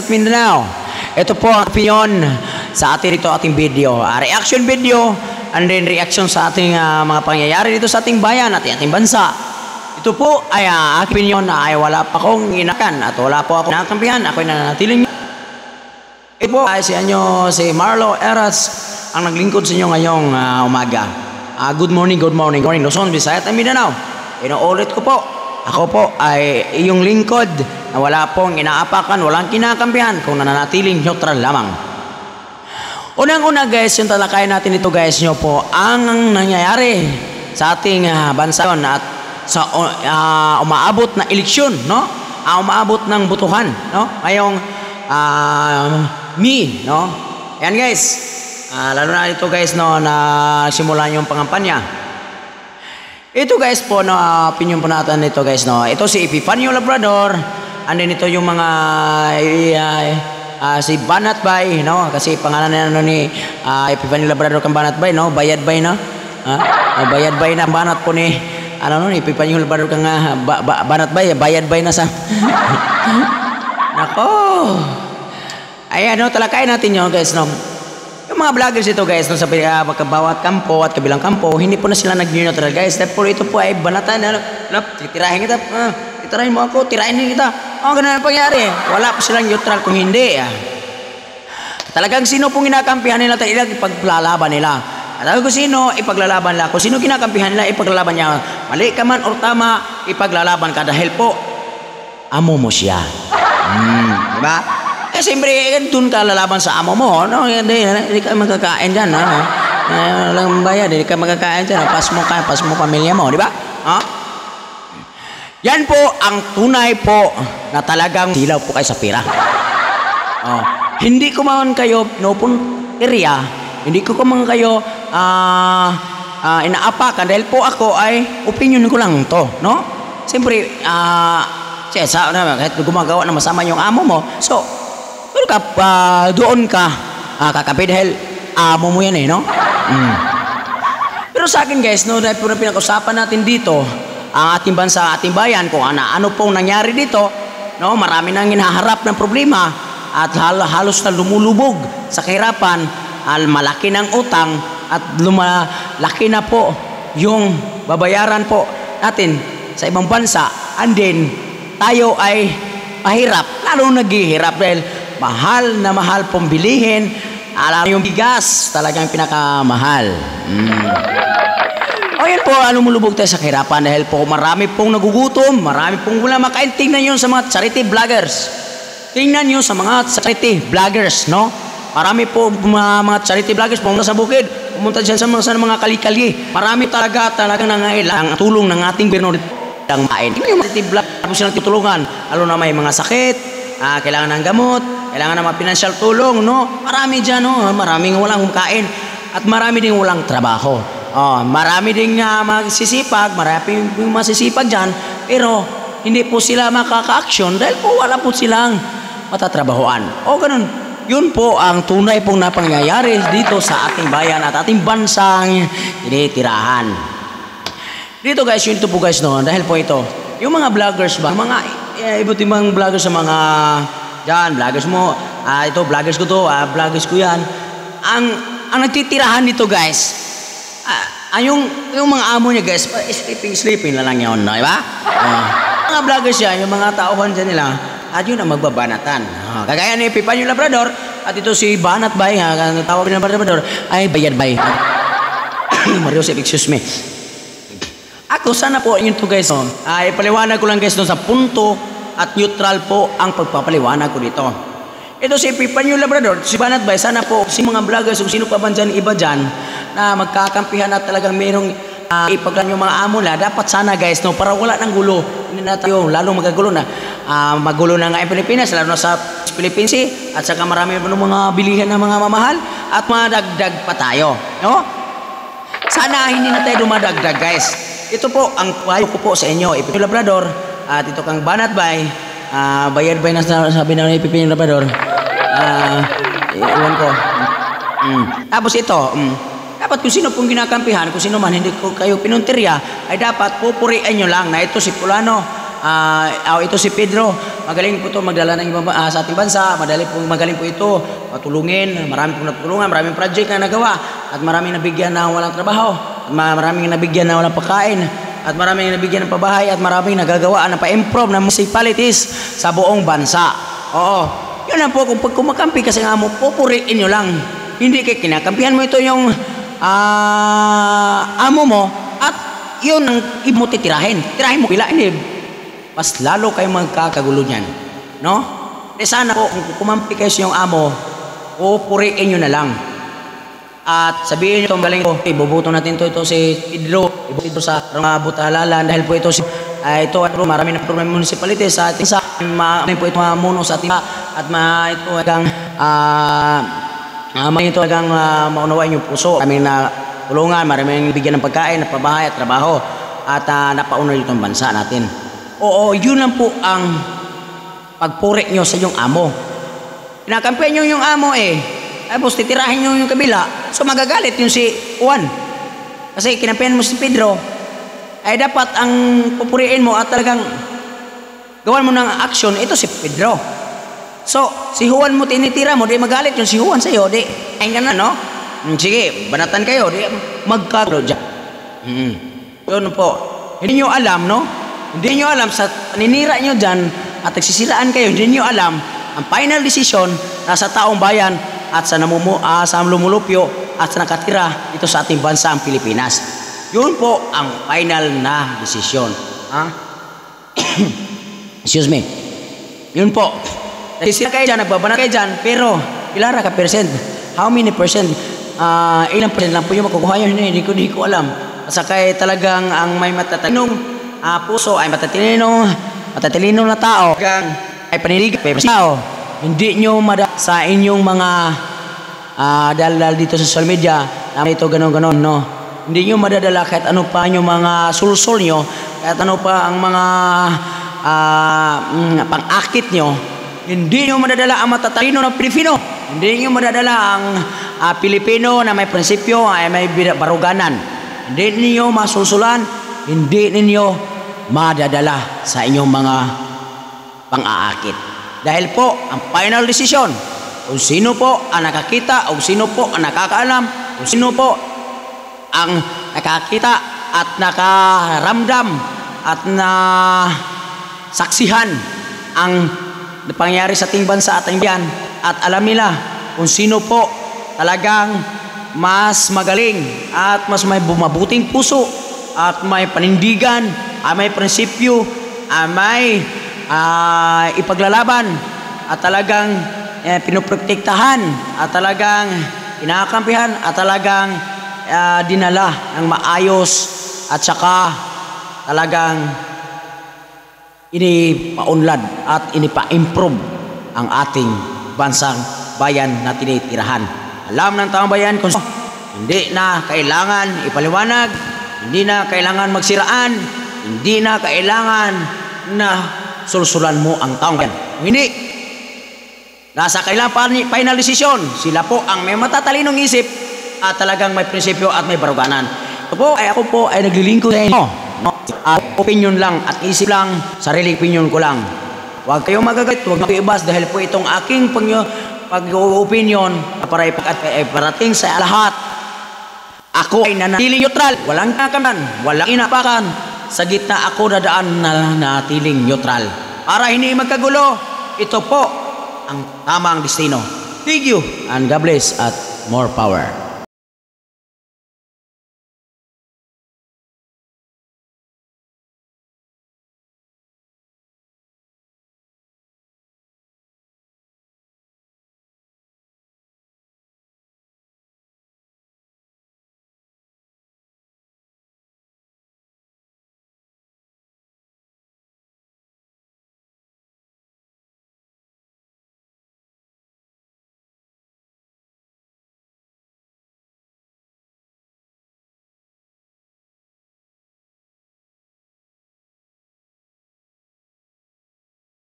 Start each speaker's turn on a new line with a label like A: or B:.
A: at Mindanao. Ito po ang opinion sa ating dito ating video. Reaction video and then reaction sa ating mga pangyayari dito sa ating bayan at ating bansa. Ito po ay aking opinion na ay wala pa akong inakan at wala po akong nakampihan. Ako'y nananatiling. Ito po ay si Marlo Eras ang naglingkod sa inyo ngayong umaga. Good morning, Luzon, Visayas at Mindanao. Inuulit ko po, ako po ay iyong lingkod na wala pong inaapakan, walang kinakampihan kung nananatiling neutral lamang. Unang-una guys, yung talakayan natin ito guys nyo po ang nangyayari sa ating bansa at sa umaabot na eleksyon, no? Umaabot ng butuhan, no? Ngayong no? Yan guys, lalo na ito guys, no, na simulan yung pangampanya. Ito guys po, no, opinion po natin ito guys, no. Ito si Epifanio Labrador, and then ito yung mga si Banat Bay, no, kasi pangalan na ni Epifanio Labrador kang Banat Bay, no, Bayad Bay, no. Bayad Bay na banat po ni Epifanio Labrador kang Banat Bay, Bayad Bay na sa nako. Ayan, no, talakayin natin yun guys, no. Yung mga vloggers ito guys, no, sa bawat kampo at kabilang kampo, hindi po na sila nag-neutral guys. Dahil ito po ay banatan, titirahin kita, titirahin mo ako, tirahin kita. Ganun ang pangyari. Wala po silang neutral kung hindi. Talagang sino pong kinakampihan nila, ipaglalaban nila. At kung sino, ipaglalaban nila. Kung sino kinakampihan nila, ipaglalaban niya. Mali ka man o tama, ipaglalaban ka dahil po, amo mo siya. Diba? Siyempre, doon ka lalaban sa amo mo, no? Hindi ka magkakain dyan, no? Walang bayad, hindi ka magkakain dyan. Pas mo pamilya mo, di ba? Yan po ang tunay po na talagang silaw po kayo sa pira. Hindi ko man kayo area, hindi ko man kayo inaapakan dahil po ako ay opinion ko lang to, no? Siyempre, kahit gumagawa na masama yung amo mo, so, doon ka kakapi dahil amo mo yan no? Pero sa akin guys, no, dahil po na pinag-usapan natin dito ang ating bansa, ating bayan, kung ano pong nangyari dito, no, marami nang hinaharap ng problema at halos na lumulubog sa kahirapan, malaki ng utang at lumalaki na po yung babayaran po natin sa ibang bansa, and then tayo ay mahirap, lalo naghihirap dahil mahal na mahal pong bilihin. Alam yung bigas talagang pinakamahal. Yun po, lumulubog tayo sa kahirapan dahil po marami pong nagugutom, marami pong wala makain. Tingnan nyo sa mga charity vloggers. Tingnan nyo sa mga charity vloggers, no? Marami po mga charity vloggers pumunta sa bukid, pumunta dyan sa mga kali-kali. Marami talagang nangailangan tulong ng ating gobyerno ang main. Yung charity vlog, tapos silang tutulungan, lalo na may mga sakit, kailangan ng gamot, kailangan ng mga financial tulong, no? Marami dyan, no? Maraming walang kain at marami ding walang trabaho. Marami ding magsisipag, marami ding masisipag dyan, pero hindi po sila makaka-action dahil po wala po silang matatrabahoan. Ganun. Yun po ang tunay pong napangyayari dito sa ating bayan at ating bansang tinitirahan. Dito guys, yun ito po guys, no? Dahil po ito, yung mga vloggers ba, mga iba't ibang vloggers sa mga dyan, vloggers mo, ito, vloggers ko to, vloggers ko yan. Ang nagtitirahan dito guys, yung mga amo niya guys, sleeping na lang yun, no? Diba? Mga vloggers yan, yung mga tauhan dyan nila, at yun ang magbabanatan. Kagaya ni Epifanio Labrador, at ito si Banat Bay, tawag ni Labrador, ay Bayad Bay. Mario, excuse me. Ako, sana po yun to guys, no? Ipaliwanag ko lang guys no, sa punto at neutral po ang pagpapaliwanag ko dito. Ito si Epifanio Labrador, si Banat Bay, sana po si mga vloggers, kung sino pa man dyan, iba dyan, na magkakampihan at talagang mayroong ipaglan yung mga amo na, dapat sana guys, no, para wala ng gulo. Hindi na tayo, lalong magagulo na. Magulo na nga ang Pilipinas, lalo na sa Philippines, at saka marami mga bilihan ng mga mamahal, at madagdag pa tayo, no? Sana hindi na tayo dumadagdag guys. Ito po ang payo ko po sa inyo, Epifanio Labrador, at ito kang Banat Bay, Bayad Bay na sabi na Epifanio Labrador. Iwan ko. Tapos ito, dapat kung sino pong ginakampihan, kung sino man hindi ko kayo pinuntirya, ay dapat pupurian nyo lang na ito si Fulano, ito si Pedro, magaling po ito magdala ng ibang sa ating bansa, magaling po ito matulungin, marami pong natulungan, maraming project na nagawa, at maraming nabigyan na walang trabaho, at maraming nabigyan na walang pagkain, at maraming nabigyan ng pabahay, at maraming nagagawa na pa-improve ng municipalities sa buong bansa. Oo, yun lang po, kung kumakampi kasi nga mo, pupuriin nyo lang, hindi kayo kinakampihan mo ito yung amo mo, at yun ang mo titirahin mo pila, hindi mas lalo kayo magkakagulo niyan, no? E sana po kung kumampi kayo sa yung amo, pupuriin nyo na lang at sabihin nyo itong galing ko, ibubuto natin ito si Pedro, ibubuto sa Butalalan dahil po ito ito marami na problema municipality sa ating po ito mamuno sa ating at ito hanggang ito hanggang maunawain yung puso, maraming na tulungan, maraming bigyan ng pagkain, napabahay at trabaho at napaunod itong bansa natin. Oo, yun lang po ang pagpuri nyo sa yung amo. Kinakampihan nyo yung amo tapos titirahin nyo yung kabila, so magagalit yung si Juan. Kasi kinampihan mo si Pedro, ay dapat ang pupuriin mo at talagang gawan mo ng action, ito si Pedro. So, si Juan mo tinitira mo, di magalit yung si Juan sa'yo, di, ayun ka na, no? Sige, banatan kayo, di magkagulo dyan. Yun po. Hindi nyo alam, no? Hindi nyo alam, sa paninira nyo dyan at nagsisiraan kayo, hindi nyo alam, ang final decision nasa taong bayan at sa lumulupyo at sa nakatira dito sa ating bansa, ang Pilipinas. Yun po ang final na decision. Excuse me. Yun po. Nagsisira kayo dyan, nagbabanat kayo dyan, pero ilara ka percent? How many percent? Ilang percent lang po yung makukuha yun, hindi ko alam. Saka talagang ang may matatalinong puso ay matatalinong na tao, ay panirigat, may tao, hindi nyo sa inyong mga dahil dito sa social media, ito ganon, no? Hindi nyo madadala kahit ano pa yung mga sulsol nyo, kahit ano pa ang mga pang-akit nyo, hindi nyo madadala ang matatalino ng Pilipino. Hindi nyo madadala ang Pilipino na may prinsipyo, ay may baruganan. Hindi ninyo masusulan, hindi ninyo madadala sa inyong mga pang-aakit. Dahil po, ang final decision, kung sino po ang nakakita, o sino po ang nakakaalam, kung sino po ang nakakita at nakaramdam at saksihan ang pangyayari sa ating bansa at ating bayan, at alam nila kung sino po talagang mas magaling at mas may bumabuting puso at may panindigan, may prinsipyo, may ipaglalaban at talagang pinoprotektahan at talagang inakampihan at talagang dinala ng maayos at saka talagang inipaunlad at inipa-improve ang ating bansang bayan na tinitirahan. Alam ng taong bayan kung hindi na kailangan ipaliwanag, hindi na kailangan magsiraan, hindi na kailangan na sulsulan mo ang taong bayan. Hindi. Nasa kailangan final decision. Sila po ang may matatalinong isip at talagang may prinsipyo at may baruganan. Ako po ay naglilingkod sa inyo. Opinion lang at isip lang, sariling opinion ko lang. Huwag kayong magagalit, huwag kayong ibas dahil po itong aking pag-opinion para iparating sa lahat. Ako ay nanatiling neutral, walang kakaman, walang inapakan. Sa gitna ako dadaan na natiling neutral. Para hindi magkagulo, ito po ang tamang destino. Thank you and God bless at more power.